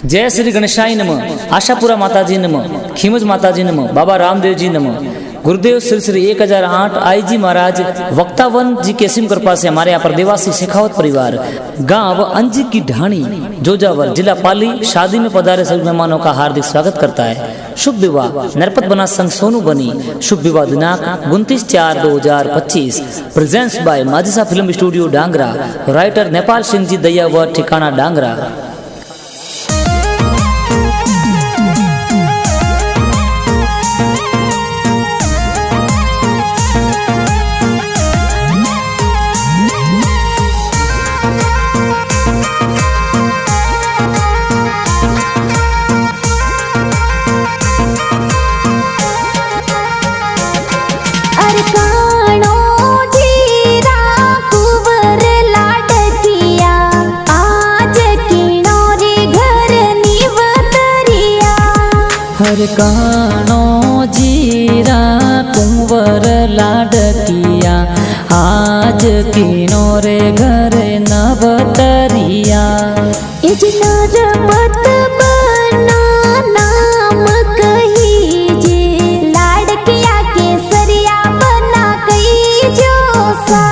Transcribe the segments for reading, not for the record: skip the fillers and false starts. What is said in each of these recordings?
जय श्री गणेशाय नमः, आशापुरा माताजी नमः, खीमज माताजी नमः, बाबा रामदेव जी नमः, गुरुदेव श्री श्री 1008 आई जी महाराज वक्तावन जी के सिम कृपा से हमारे यहाँ पर देवासी शेखावत परिवार गांव अंजी की ढाणी जोजावर जिला पाली शादी में पधारे सभी मेहमानों का हार्दिक स्वागत करता है। शुभ विवाह नरपत बना संघ सोनू बनी। शुभ विवाह दिनांक 29/4/2025। Presence by Majisa film studio Dangra. Writer Nepal Singh ji Daiya व ठिकाना डांगरा। कानो जीरा कुंवर लाडकिया आज किनो रे घर नवतरिया। मत बना नाम कही जे लाडकिया के सरिया बना कही जो सा।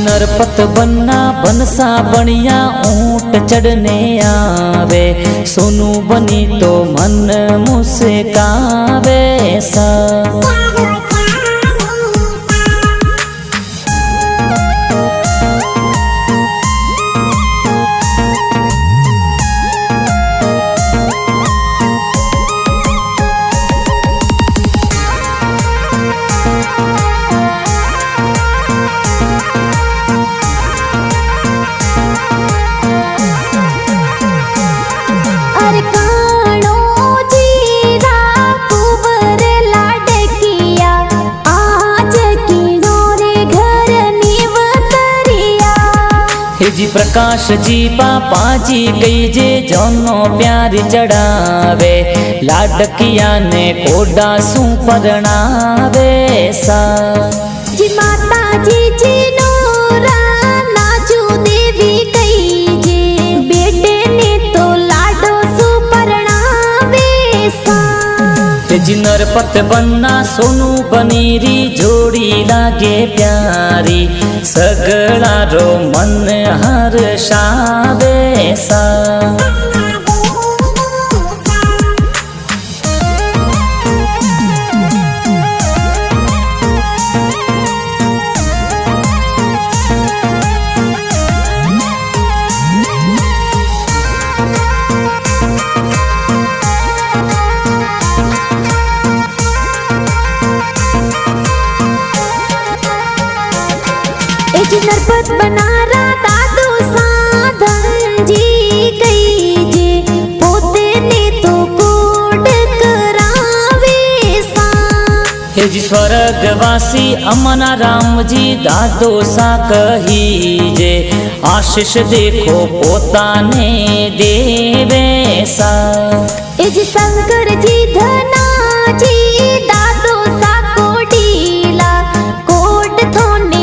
नरपत बन्ना बनसा बनिया ऊंट चढ़ने आवे सोनू बनी तो मन मुस्कावे सा। जी प्रकाश जी पापा जी कई जे जोनो प्यार चढ़ावे लाडकिया ने कोडा सू परणावे सा। जी माता जी नोरा नाचू देवी कई जे बेटे ने तो लाडो सू परणावे सा। जी नरपत बन्ना सोनू बनीरी जोड़ी लागे प्यारी सगड़ा रो मन हर्षावे सा। नरपत बनारा दादू साधन जी कई जे पोते ने तो कोड करावे सा। हे जी स्वर्गवासी अमना राम जी दादो सा कही जे आशीष देखो पोता ने देवे सा। हे जी शंकर जी धना जी दादो सा कोडीला कोड थोने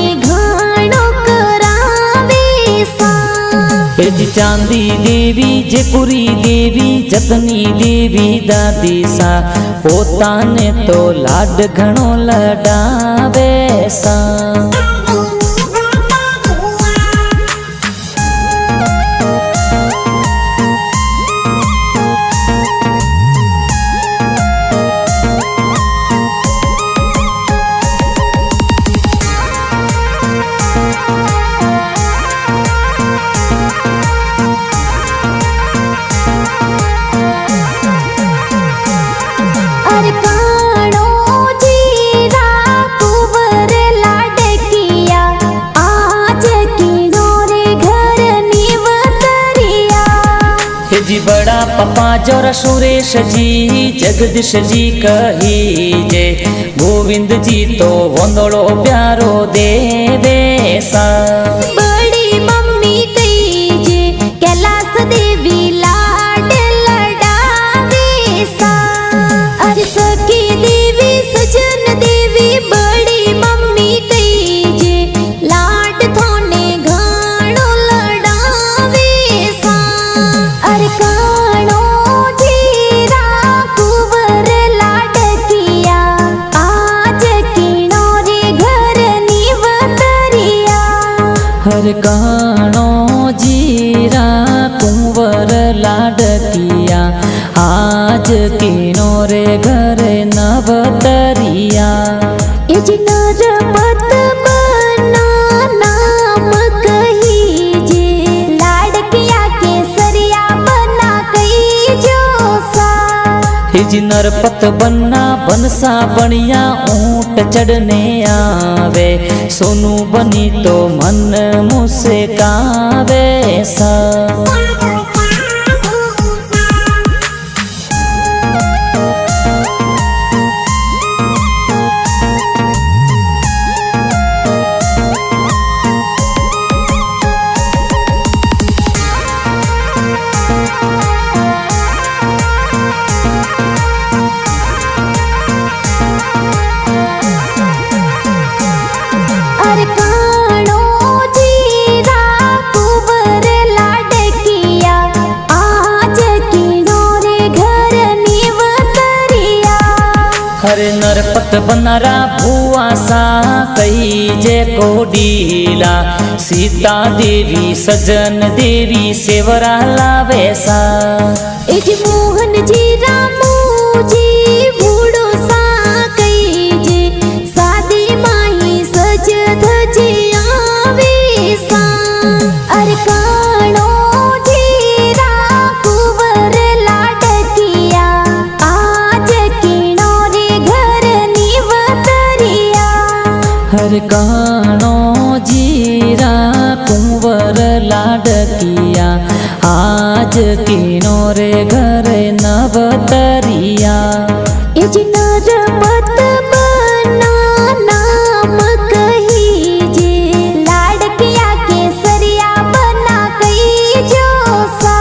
जी चांदी देवी जयपुरी देवी जतनी देवी दादी सा पोता ने तो लाड घणो लडावे सा। जी बड़ा पपा जोरा सुरेश जी जगदीश जी कही जे गोविंद जी तो वंदड़ो प्यारो देवे सा। बड़ी मम्मी कही जे कैलाश देवी लाड लडावे सा। अरे सखी देवी सजन देवी बड़ी मम्मी कही जे लाड थोने घाणो लडावे सा। अरे का लाडकिया आज किनो रे घरे नवतरिया इज नरपत बना नाम कहीजे लाडकिया केसरिया बना कही जोसा हिज नरपत बन्ना बनसा बनिया ऊंट चढ़ने आवे सोनू बनी तो मन मुझसे कावे सा हरे नरपत बनारा भुआ सा कही जे कोडीला सीता देवी सजन देवी सेवरा लावे सा इज मोहन जी रामू जी भूडो सा कही जे सादी माही सज धज आवे सा अरे काणो जी रा कुंवर लाडकिया आज किणो रे घर निवतरिया हर काणो जीरा कुंवर लाडकिया आज किनो रे घर नवतरिया इज नरपत बना नाम कहीजे लाडकिया केसरिया बना कही जोसा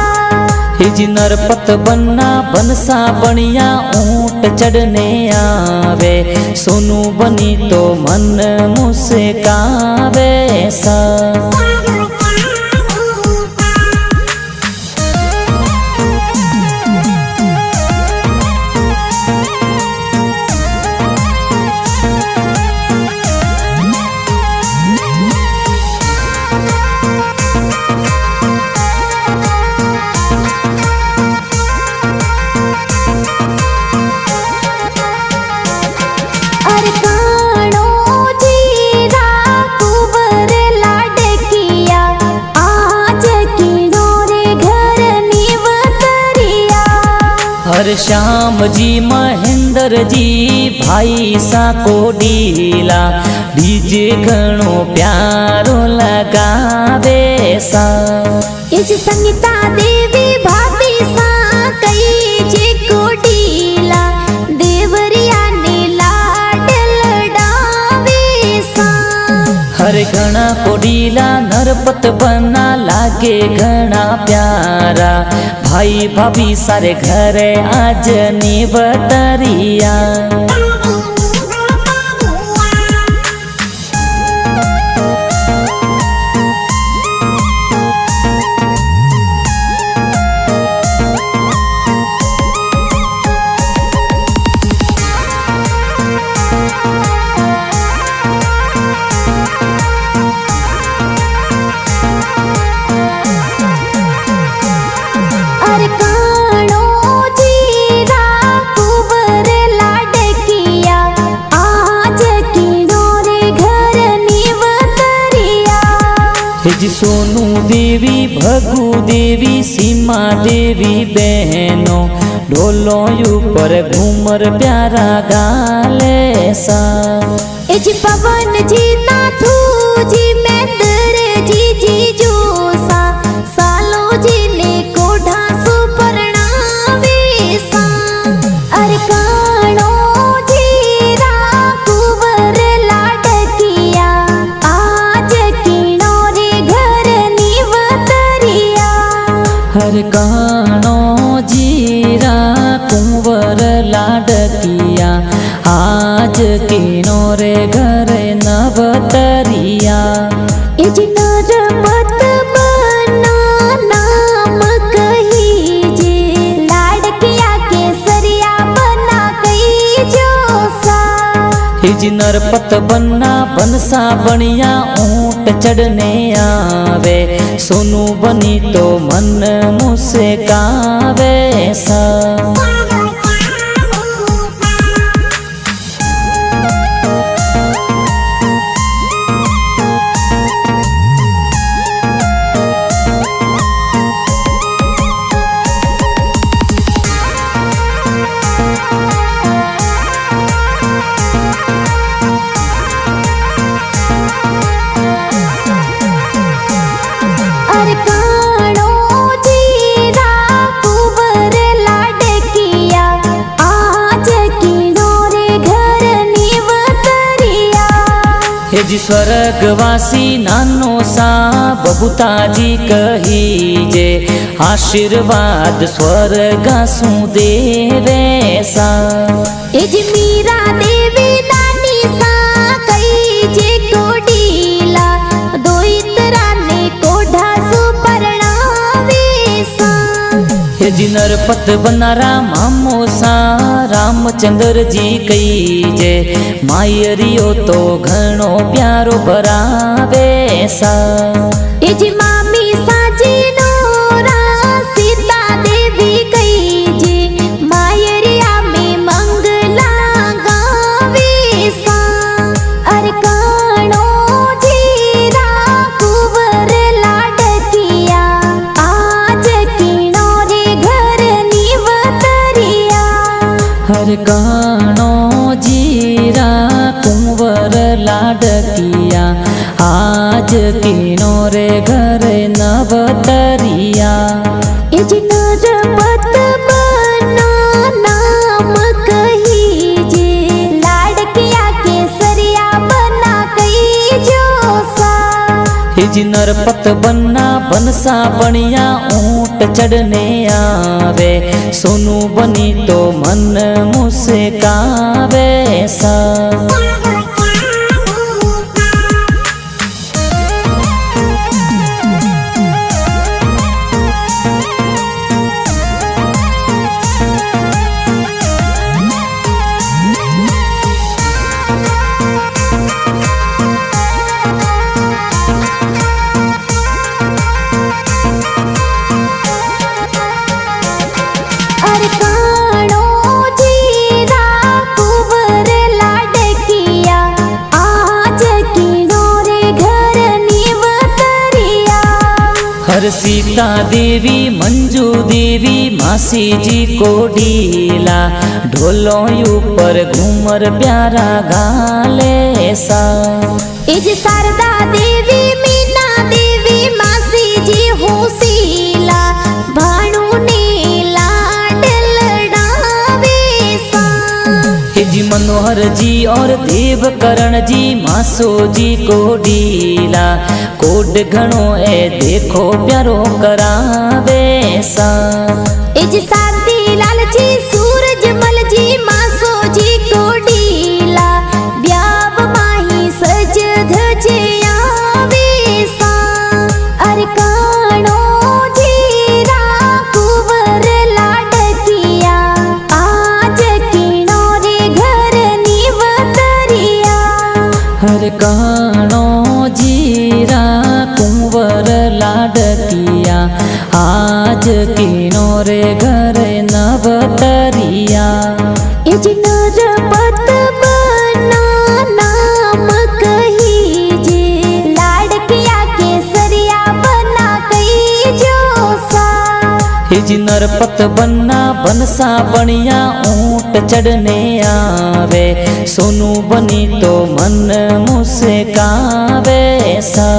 हिज नरपत बन्ना बनसा बनिया ऊंट चढ़ने आवे सोनू बनी तो मन मुझसे कावे सा हर श्याम जी महेंद्र जी भाई सा कोडीला डीजे घणो प्यारो लगावे सा इज संगीता देवी भाभी सा कई जे कोडीला देवरिया ने लाड लडावे सा हर घना कोडीला नरपत बना लागे घना प्यारा भाई भाभी सारे घरे आज निवतरिया हिज सोनू देवी भगु देवी सीमा देवी बहनों ढोलो ऊपर घूमर प्यारा गाले सा इज पवन जी नाथू जी मैंदर जी जी जोसा सालो जी ने कोढ़ा सुपर्णावे सा अरे काणो जी रा कुंवर लाडकिया आज किणो रे घर निवतरिया हर काणो जीरा कुंवर लाडकिया आज किनो रे घर नवतरिया इज नरपत बना नाम कहीजे लाडकिया केसरिया बना कही जोसा हिज नरपत बन्ना बनसा बनिया ऊंट ऊंट चढ़ने आवे, सोनू बनी तो मन मुस्कावे सा। अरे काणो जीरा कुंवर लाडकिया, आज किनो रे घर निवतरिया। हे जी स्वर्गवासी नानो सा बबूताजी कही जे, आशीर्वाद स्वर्गासु देवे सा। ए जी मीरा देवी नानी सा कई जे कोडीला, दोइतरा ने कोढ़ा सु परणावे सा। हे जी नरपत बनारा मामो सा रामचंद्र जी कही जे, मायरियो तो घणो प्यारो भरावे सा। ए जी मामी साजी नोरा सीता देवी कई जे, मायरिया में मंगला गावे सा। अरे काणो जीरा कुंवर लाडकिया, आज किनो रे घर निवतरिया। हर गाणो जीरा कुंवर लाडकिया, आज किनो रे घर नवतरिया। ए जी नरपत बना नाम कही जे, लाडकिया के सरिया बना कई जो सा। हे जी नरपत बन्ना बनसा बनिया ऊंट चढ़ने आवे, सोनू बनी तो मन मुस्कावे सा। अरे काणो जीरा कुंवर लाडकिया, आज किनो रे घर निवतरिया। हर सीता देवी मंजू देवी मासी जी को डीला, ढोलों ऊपर घूमर प्यारा गाले सा। ए जी शारदा देवी मीना देवी मासी जी होसीला, भाणु ने लाड लड़ावे सा। हे जी मनोहर जी और देवकरण जी मासो जी को डीला, कोड घणो ए देखो प्यारो करावे सा। ए जी शांति लाल जी सूरजमल जी मासो जी को डीला, ब्याव माही सज धज आवे सा। अरे काणो जीरा कुंवर लाडकिया, आज किनो रे घर निवतरिया। हर गाणो जीरा कुंवर लाडकिया, आज किनो रे घर नवतरिया। ए जी नरपत बना नाम कही जे, लाडकिया के सरिया बना कई जो सा। हे जी नरपत बन्ना बनसा बनिया ऊंट चढ़ने आवे, सोनू बनी तो मन मुस्कावे सा।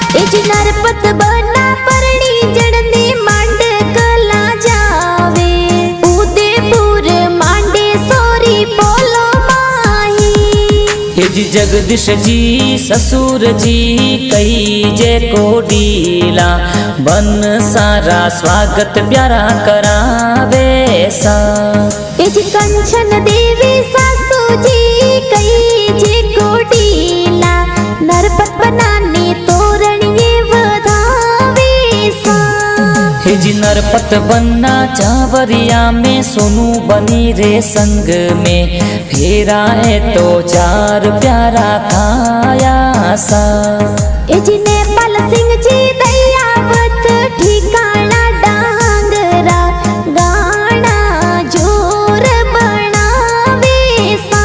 ए जी नरपत बना परणी जड़ने मांड कला जा हे जी जगदीश जी ससुर जी कई जे कोडीला बन सारा स्वागत प्यारा करावे सा। ए जी कंचन देवी सासू जी कई जे कोडीला नरपत बनाने तोरण ये वधावे सा। हे जी नरपत बनना चावरिया में सोनू बनी रे संग में फेरा है तो चार प्यारा खाया सा। ए जी नेपाल सिंह जी दयावत ठिकाना डांगरा गाना जोर बनावे सा।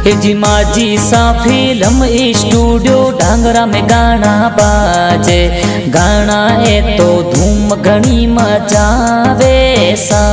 हे जी माजी सा फिल्म स्टूडियो डांगरा में गाना बाजे गाना है तो धूम घनी मचावे सा।